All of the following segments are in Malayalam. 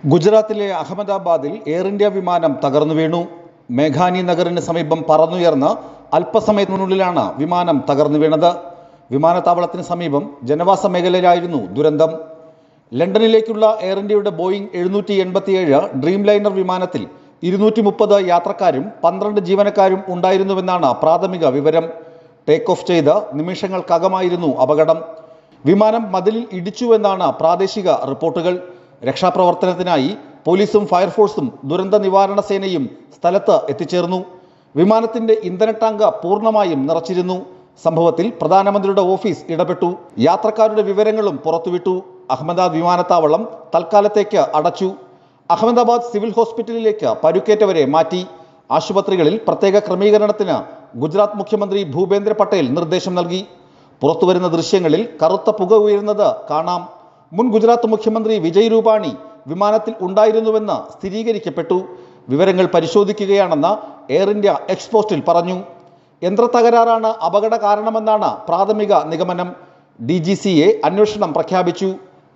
ഗുജറാത്തിലെ അഹമ്മദാബാദിൽ എയർ ഇന്ത്യ വിമാനം തകർന്നു വീണു. മേഘാനി നഗറിന് സമീപം പറന്നുയർന്ന് അല്പസമയത്തിനുള്ളിലാണ് വിമാനം തകർന്നു വീണത്. വിമാനത്താവളത്തിന് സമീപം ജനവാസ മേഖലയിലായിരുന്നു ദുരന്തം. ലണ്ടനിലേക്കുള്ള എയർ ഇന്ത്യയുടെ ബോയിംഗ് 787 ഡ്രീം ലൈനർ വിമാനത്തിൽ 230 യാത്രക്കാരും 12 ജീവനക്കാരും ഉണ്ടായിരുന്നുവെന്നാണ് പ്രാഥമിക വിവരം. ടേക്ക് ഓഫ് ചെയ്ത് നിമിഷങ്ങൾക്കകമായിരുന്നു അപകടം. വിമാനം മതിലിൽ ഇടിച്ചുവെന്നാണ് പ്രാദേശിക റിപ്പോർട്ടുകൾ. രക്ഷാപ്രവർത്തനത്തിനായി പോലീസും ഫയർഫോഴ്സും ദുരന്ത നിവാരണ സേനയും സ്ഥലത്ത് എത്തിച്ചേർന്നു. വിമാനത്തിന്റെ ഇന്ധന ടാങ്ക് പൂർണ്ണമായും നിറച്ചിരുന്നു. സംഭവത്തിൽ പ്രധാനമന്ത്രിയുടെ ഓഫീസ് ഇടപെട്ടു. യാത്രക്കാരുടെ വിവരങ്ങളും പുറത്തുവിട്ടു. അഹമ്മദാബാദ് വിമാനത്താവളം തൽക്കാലത്തേക്ക് അടച്ചു. അഹമ്മദാബാദ് സിവിൽ ഹോസ്പിറ്റലിലേക്ക് പരുക്കേറ്റവരെ മാറ്റി. ആശുപത്രികളിൽ പ്രത്യേക ക്രമീകരണത്തിന് ഗുജറാത്ത് മുഖ്യമന്ത്രി ഭൂപേന്ദ്ര പട്ടേൽ നിർദ്ദേശം നൽകി. പുറത്തുവരുന്ന ദൃശ്യങ്ങളിൽ കറുത്ത പുക ഉയരുന്നത് കാണാം. മുൻ ഗുജറാത്ത് മുഖ്യമന്ത്രി വിജയ് രൂപാണി വിമാനത്തിൽ ഉണ്ടായിരുന്നുവെന്ന് സ്ഥിരീകരിക്കപ്പെട്ടു. വിവരങ്ങൾ പരിശോധിക്കുകയാണെന്ന് എയർ ഇന്ത്യ എക്സ്പോസ്റ്റിൽ പറഞ്ഞു. യന്ത്ര തകരാറാണ് അപകട കാരണമെന്നാണ് പ്രാഥമിക നിഗമനം. DGCA അന്വേഷണം പ്രഖ്യാപിച്ചു.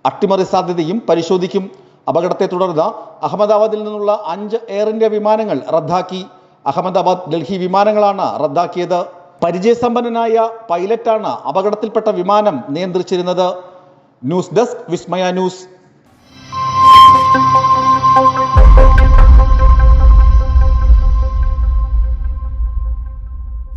അട്ടിമറി സാധ്യതയും പരിശോധിക്കും. അപകടത്തെ തുടർന്ന് അഹമ്മദാബാദിൽ നിന്നുള്ള 5 എയർ ഇന്ത്യ വിമാനങ്ങൾ റദ്ദാക്കി. അഹമ്മദാബാദ് ഡൽഹി വിമാനങ്ങളാണ് റദ്ദാക്കിയത്. പരിചയസമ്പന്നനായ പൈലറ്റാണ് അപകടത്തിൽപ്പെട്ട വിമാനം നിയന്ത്രിച്ചിരുന്നത്. ന്യൂസ് ഡെസ്ക് വിസ്മയ ന്യൂസ്.